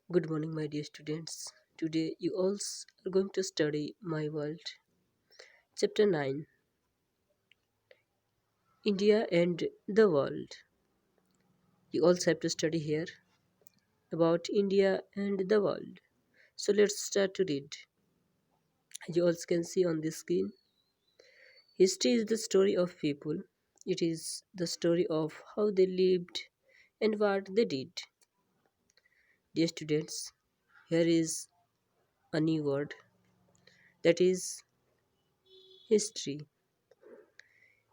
Good morning, my dear students. Today, you all are going to study My World, Chapter 9, India and the World. You also have to study here about India and the world. So, let's start to read. As you also can see on the screen, history is the story of people, it is the story of how they lived and what they did. Dear students, here is a new word that is history.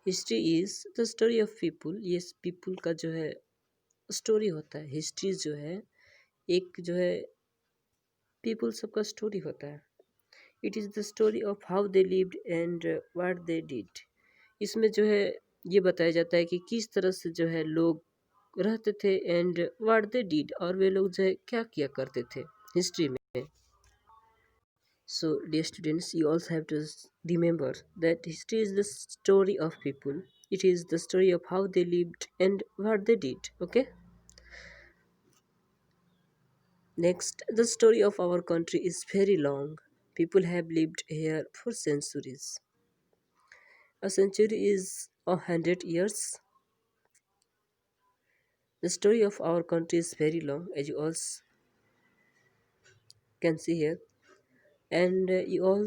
History is the story of people. ये people का जो है story होता है. History जो है एक जो है पीपल सबका स्टोरी होता है. It is the story of how they lived and what they did. इसमें जो है ये बताया जाता है कि किस तरह से जो है लोग रहते थे एंड व्हाट दे डिड, और वे लोग जो है क्या किया करते थे हिस्ट्री में. So, dear students, you also have to remember that history is the story of people. It is the story of how they lived and what they did. Okay. Next, the story of our country is very long. People have lived here for centuries. A century is 100 years. The story of our country is very long, as you all can see here, and you all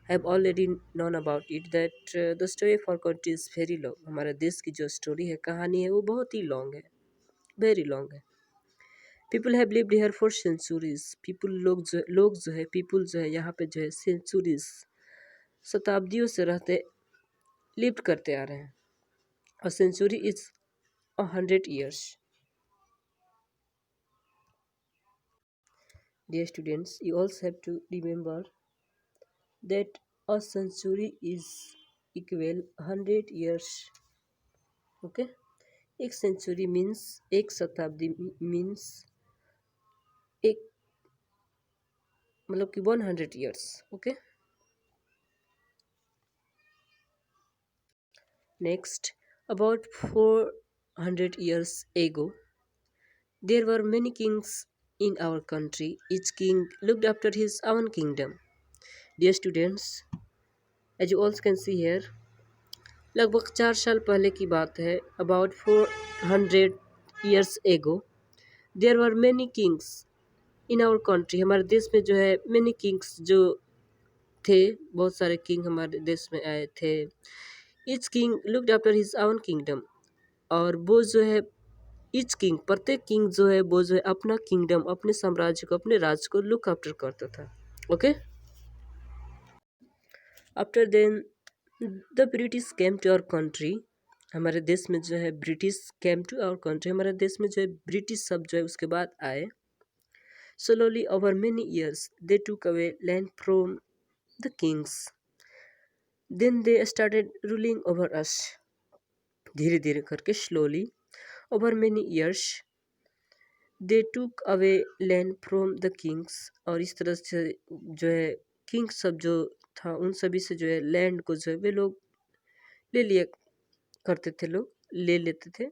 have already known about it that the story of our country is very long. हमारे देश की जो story है, कहानी है, वो बहुत ही लॉन्ग है, वेरी लॉन्ग है. People have lived here for centuries. People लोग जो है पीपल जो है यहाँ पे जो है सेंचुरीज शताब्दियों से रहते लिव्ड करते आ रहे हैं. और sanctuary is 100 years. Dear students, you also have to remember that a century is equal 100 years. Okay. एक सेंचुरी मीन्स एक शताब्दी मीन्स एक मतलब कि 100 years. Okay. Next, about 400 years ago there were many kings in our country. Each king looked after his own kingdom. Dear students, as you all can see here, लगभग 4 साल पहले की बात है. About 400 years ago there were many kings in our country. हमारे देश में जो है मैनी किंग्स जो थे, बहुत सारे किंग हमारे देश में आए थे. Each king looked after his own kingdom. और वो जो है ईच किंग, प्रत्येक किंग जो है वो जो है अपना किंगडम, अपने साम्राज्य को, अपने राज्य को लुक आफ्टर करता था. Okay. After then the British came to our country. हमारे देश में जो है British came to our country. हमारे देश में जो है ब्रिटिश सब जो है उसके बाद आए. Slowly over many years they took away land from the kings. Then they started ruling over us. धीरे धीरे करके slowly over many years they took away land from the kings. और इस तरह से जो है किंग सब जो था उन सभी से जो है लैंड को जो है वे लोग ले लिया करते थे, लोग ले लेते थे.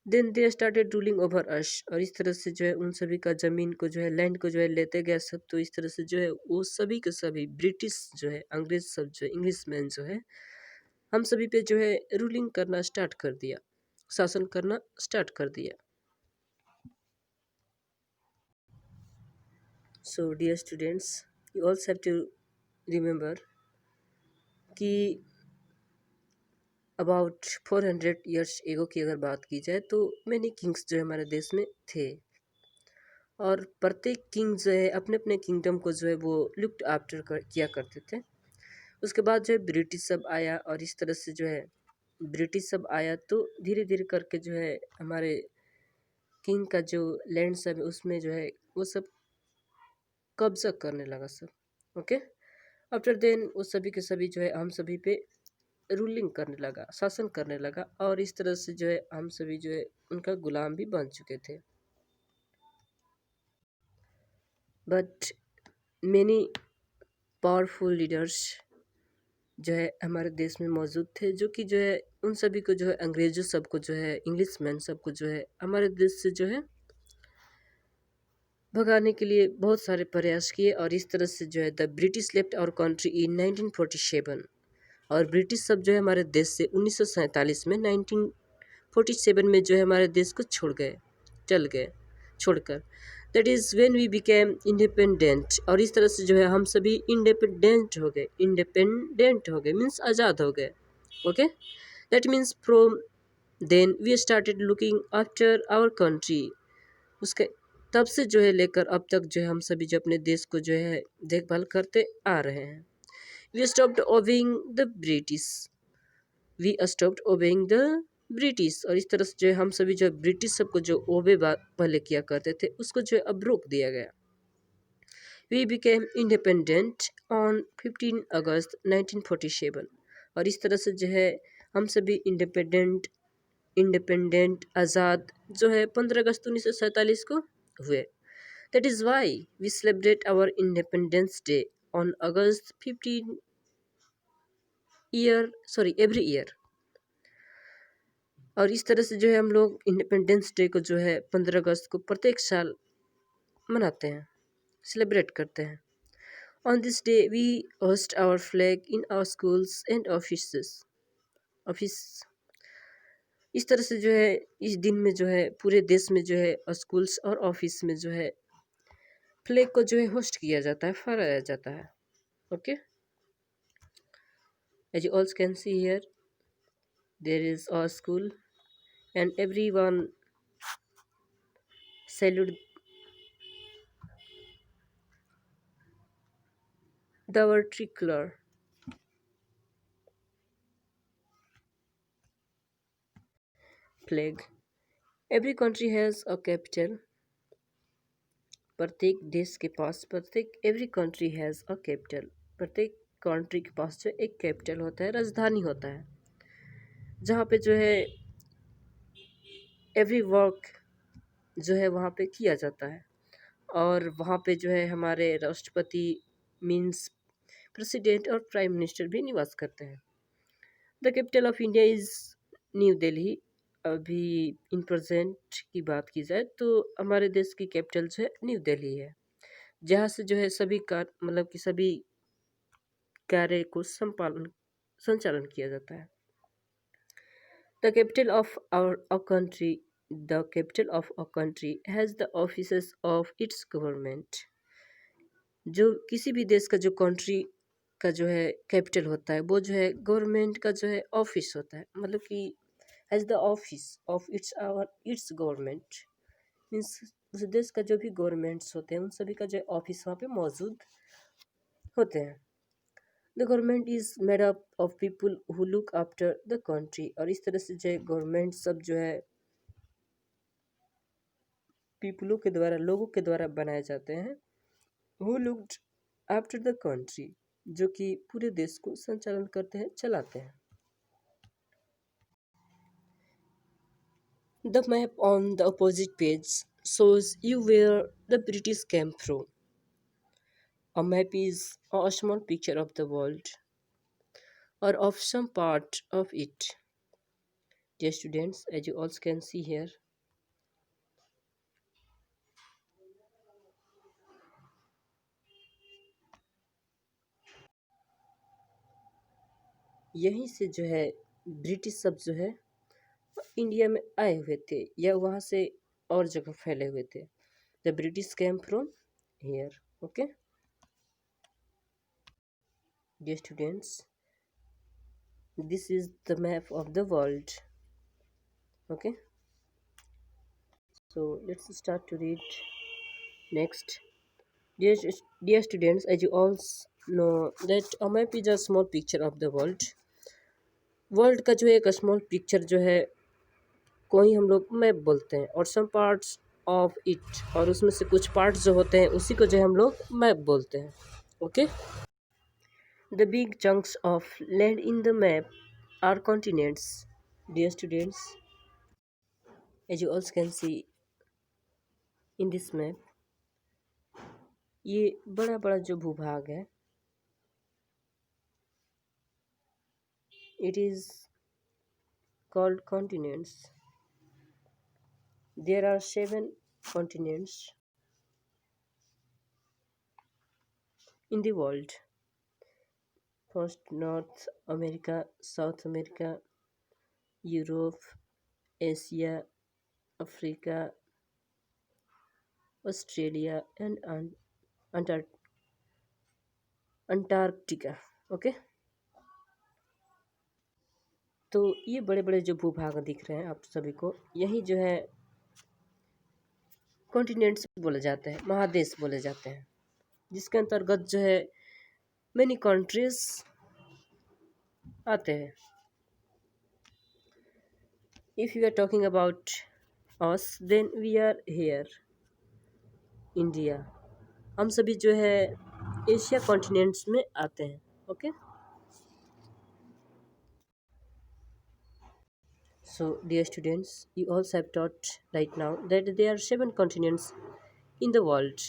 Then they started ruling over us. और इस तरह से जो है उन सभी का ज़मीन को जो है लैंड को जो है लेते गया सब. तो इस तरह से जो है वो सभी के सभी ब्रिटिश जो है अंग्रेज सब जो है इंग्लिश मैन जो है हम सभी पे जो है रूलिंग करना स्टार्ट कर दिया, शासन करना स्टार्ट कर दिया. So dear students, you also have to remember कि अबाउट 400 years एगो की अगर बात की जाए तो मैनी किंग्स जो है हमारे देश में थे. और प्रत्येक किंग जो है अपने अपने किंगडम को जो है वो लुक्ड आफ्टर किया करते थे. उसके बाद जो है ब्रिटिश सब आया. और इस तरह से जो है ब्रिटिश सब आया तो धीरे धीरे करके जो है हमारे किंग का जो लैंड सब है उसमें जो है वो सब कब्जा करने लगा सब. ओके. आफ्टर देन वो सभी के सभी जो है हम सभी पे रूलिंग करने लगा, शासन करने लगा. और इस तरह से जो है हम सभी जो है उनका गुलाम भी बन चुके थे. बट मैनी पावरफुल लीडर्स जो है हमारे देश में मौजूद थे, जो कि जो है उन सभी को जो है अंग्रेज़ों सबको जो है इंग्लिश मैन सबको जो है हमारे देश से जो है भगाने के लिए बहुत सारे प्रयास किए, और इस तरह से जो है the British left our country in 1947। और ब्रिटिश सब जो है हमारे देश से 1947 में 1947 में जो है हमारे देश को छोड़ गए, चल गए छोड़कर। That is when we became independent. और इस तरह से जो है हम सभी इंडिपेंडेंट हो गए मीन्स आज़ाद हो गए। Okay, that means from then we started looking after our country. उसके तब से जो है लेकर अब तक जो है हम सभी जो अपने देश को जो है देखभाल करते आ रहे हैं। We stopped obeying the British. We stopped obeying the British. और इस तरह से जो है हम सभी जो ब्रिटिश सबको जो ओबे पहले किया करते थे उसको जो है अब रोक दिया गया। वी बिकेम इंडिपेंडेंट ऑन 15 अगस्त 1947। और इस तरह से जो है हम सभी इंडिपेंडेंट आज़ाद जो है 15 अगस्त 1947 को हुए। That is why we celebrate our independence day on August 15 every year. और इस तरह से जो है हम लोग इंडिपेंडेंस डे को जो है 15 अगस्त को प्रत्येक साल मनाते हैं, सेलिब्रेट करते हैं। On this day we host our flag in our schools and office. इस तरह से जो है इस दिन में जो है पूरे देश में जो है स्कूल्स और ऑफिस में जो है फ्लैग को जो है होस्ट किया जाता है, फहराया जाता है। Okay, as you also can see here there is a school and everyone salute the tricolor flag. Every country has a capital. प्रत्येक देश के पास प्रत्येक every country has a capital. प्रत्येक कंट्री के पास जो एक कैपिटल होता है, राजधानी होता है, जहाँ पे जो है एवरी वर्क जो है वहाँ पे किया जाता है। और वहाँ पे जो है हमारे राष्ट्रपति मीन्स प्रेसिडेंट और प्राइम मिनिस्टर भी निवास करते हैं। The capital of India is new Delhi. अभी इन प्रेजेंट की बात की जाए तो हमारे देश की कैपिटल जो है न्यू दिल्ली है, जहाँ से जो है सभी मतलब कि सभी कार्य को संचालन किया जाता है। The capital of our country the capital of a country has the offices of its government. जो किसी भी देश का जो कंट्री का जो है कैपिटल होता है वो जो है गवर्नमेंट का जो है ऑफिस होता है, मतलब कि as the office of its government means उस देश का जो भी गवर्नमेंट्स होते हैं उन सभी का जो ऑफिस वहाँ पे मौजूद होते हैं। The government is made up of people who look after the country. और इस तरह से जो है गवर्नमेंट सब जो है पीपलों के द्वारा, लोगों के द्वारा बनाए जाते हैं। Who looked after the country, जो कि पूरे देश को संचालन करते हैं, चलाते हैं। The map on the opposite page shows you where the British came from. A map is a small picture of the world or of some part of it. Dear students, as you also can see here, यहीं से जो है British सब जो है India में आए हुए थे या वहाँ से और जगह फैले हुए थे। The British came from here. Okay dear students, this is the map of the world. Okay, so let's start to read next. dear, dear students, as you all know that a map is a small picture of the world का जो एक small picture जो है को ही हम लोग map बोलते हैं, और सम पार्ट्स ऑफ इट, और उसमें से कुछ पार्ट्स जो होते हैं उसी को जो है हम लोग मैप बोलते हैं। Okay, the big chunks of land in the map are continents. Dear students, as you also can see in this map, ये बड़ा बड़ा जो भूभाग है it is called continents. There are 7 continents in the world. First, North America, South America, Europe, Asia, Africa, Australia, and Antar- Antarctica. Okay. तो ये बड़े बड़े जो भूभाग दिख रहे हैं आप सभी को, यही जो है कॉन्टिनेंट्स बोले जाते हैं, महादेश बोले जाते हैं, जिसके अंतर्गत जो है मेनी कंट्रीज आते हैं. If you are talking about us then we are here India. हम सभी जो है एशिया कॉन्टिनेंट्स में आते हैं. Okay. So, dear students, you also have taught right now that there are 7 continents in the world.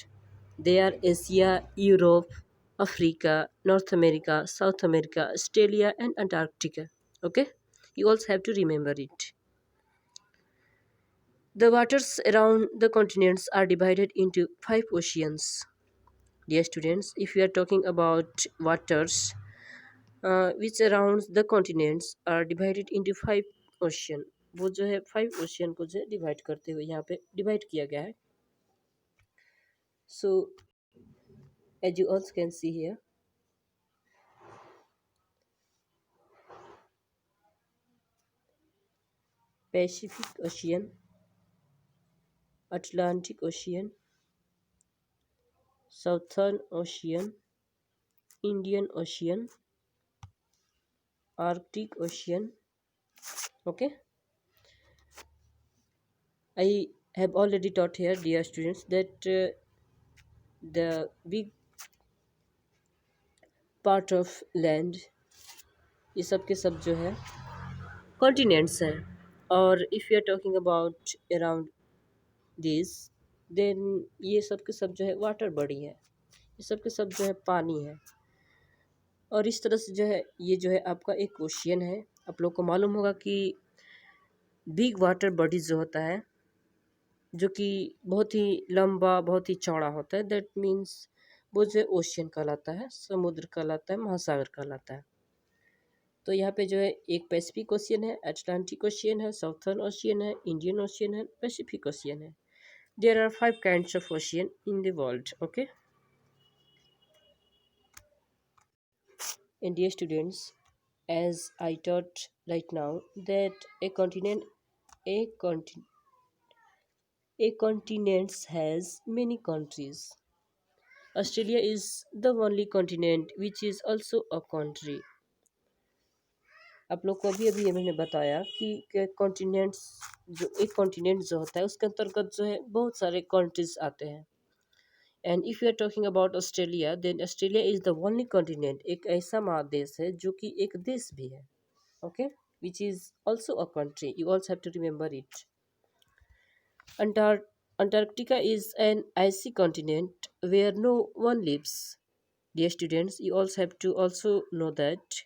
They are Asia, Europe, Africa, North America, South America, Australia, and Antarctica. Okay? You also have to remember it. The waters around the continents are divided into 5 oceans. Dear students, if we are talking about waters, which surrounds the continents are divided into 5 ocean. वो जो है 5 ocean को जो है divide करते हुए यहाँ पे डिवाइड किया गया है. So as you also can see here, Pacific Ocean, Atlantic Ocean, Southern Ocean, Indian Ocean, Arctic Ocean. Okay, I have already taught here, dear students, that the big part of land ये सब के सब जो है continents हैं. और if you are talking about around this then ये सब के सब जो है वाटर बॉडी है, ये सब के सब जो है पानी है. और इस तरह से जो है ये जो है आपका एक ओशियन है. आप लोग को मालूम होगा कि बिग वाटर बॉडीज जो होता है जो कि बहुत ही लंबा बहुत ही चौड़ा होता है, दैट मीन्स वो जो है ओशियन कहलाता है, समुद्र कहलाता है, महासागर कहलाता है. तो यहाँ पे जो है एक पैसिफिक ओशियन है, अटलांटिक ओशियन है, साउथर्न ओशियन है, इंडियन ओशियन है, पैसिफिक ओशियन है. There are 5 kinds of ocean in the world. Okay. And dear students, as I taught right now that a continent a continent has many countries. Australia is the only continent which is also a country. आप लोग को अभी अभी ये मैंने बताया कि continents जो एक कॉन्टिनेंट जो होता है उसके अंतर्गत जो है बहुत सारे कंट्रीज आते हैं. And if you are talking about Australia then Australia is the only continent, एक ऐसा महादेश है जो कि एक देश भी है. Okay, which is also a country. You also have to remember it. Antarctica is an icy continent where no one lives. Dear students, you also have to also know that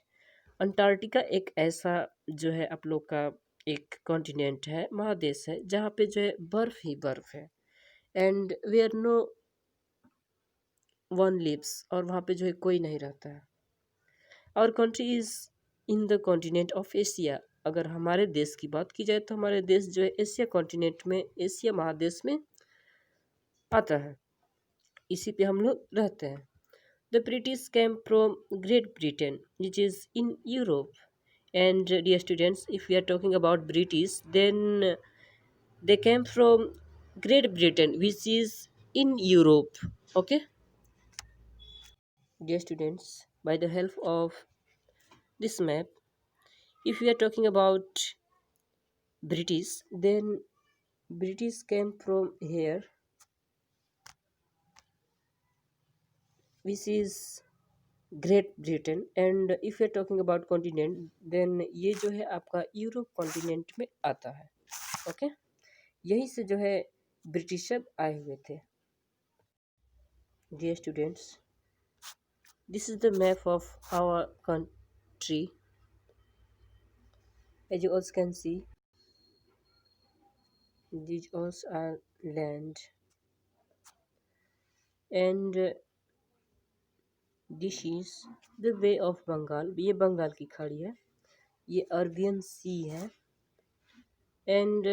Antarctica एक ऐसा जो है आप लोग का एक continent है, महादेश है, जहाँ पे जो है बर्फ़ ही बर्फ़ है. And where no one lives, और वहाँ पे जो है कोई नहीं रहता है. Our country is in the continent of Asia. अगर हमारे देश की बात की जाए तो हमारे देश जो है एशिया कॉन्टिनेंट में, एशिया महादेश में आता है. इसी पे हम लोग रहते हैं. The British came from Great Britain which is in Europe. And dear students, if we are talking about British, then they came from Great Britain, which is in Europe. Okay, dear students, by the help of this map, if we are talking about British, then British came from here, which is Great Britain. And if you are talking about continent then ये जो है आपका Europe continent में आता है. Okay, यहीं से जो है ब्रिटिशर आए हुए थे. Dear students, this is the map of our country. As you also can see, these also are land. And this is the way of Bengal, ये बंगाल की खाड़ी है, ये अरबियन सी है, and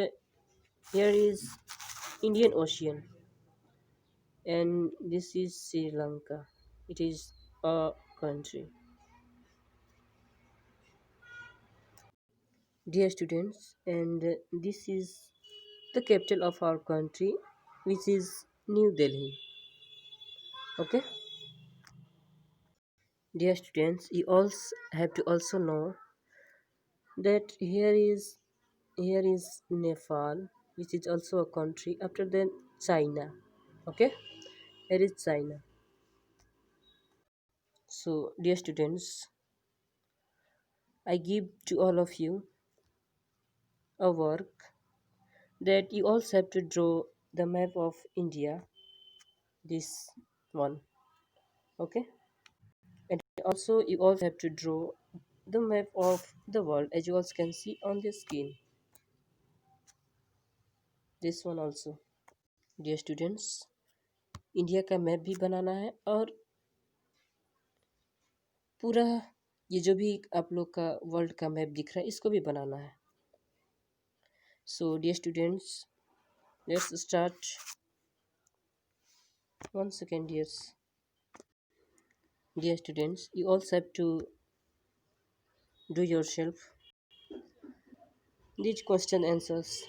here is Indian Ocean, and this is Sri Lanka. It is a country. Dear students, and this is the capital of our country, which is New Delhi. Okay, dear students, you also have to also know that here is Nepal, which is also a country. After that, China. Okay, here is China. So, dear students, I give to all of you a work that you also have to draw the map of India, this one. Okay, and also you also have to draw the map of the world, as you also can see on the screen, this one also. Dear students, India का map भी बनाना है और पूरा ये जो भी आप लोग का वर्ल्ड का मैप दिख रहा है इसको भी बनाना है. So dear students, let's start. One second, dear students, you also have to do yourself these question answers.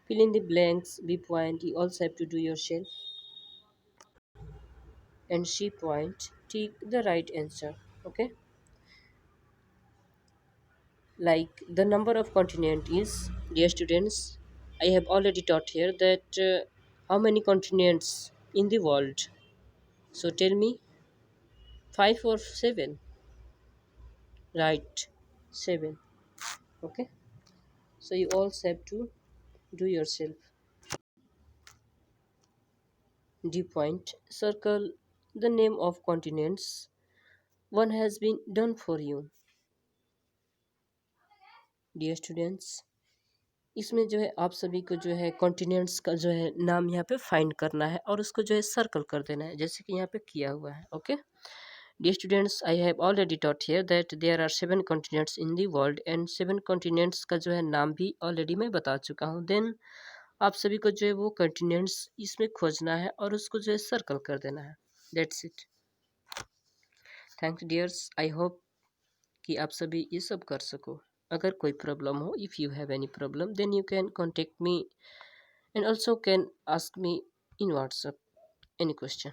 Fill in the blanks, B point, you also have to do yourself, and C point, tick the right answer. Okay, like the number of continent is, dear students, I have already taught here that how many continents in the world. So tell me, 5 or 7? Right, 7. Okay, so you also have to do yourself. D point, circle the name of continents one has been done for you. Dear students, इसमें जो है आप सभी को जो है continents का जो है नाम यहाँ पे फाइंड करना है और उसको जो है सर्कल कर देना है जैसे कि यहाँ पे किया हुआ है. Okay, dear students, I have already taught here that there are 7 continents in the world, and 7 continents का जो है नाम भी ऑलरेडी मैं बता चुका हूँ. देन आप सभी को जो है वो कॉन्टिनेंट्स इसमें खोजना है और उसको जो है सर्कल कर देना है. That's it. Thanks dears, I hope कि आप सभी ये सब कर सको. अगर कोई प्रॉब्लम हो, if you have any problem, then you can contact me and also can ask me in WhatsApp any question.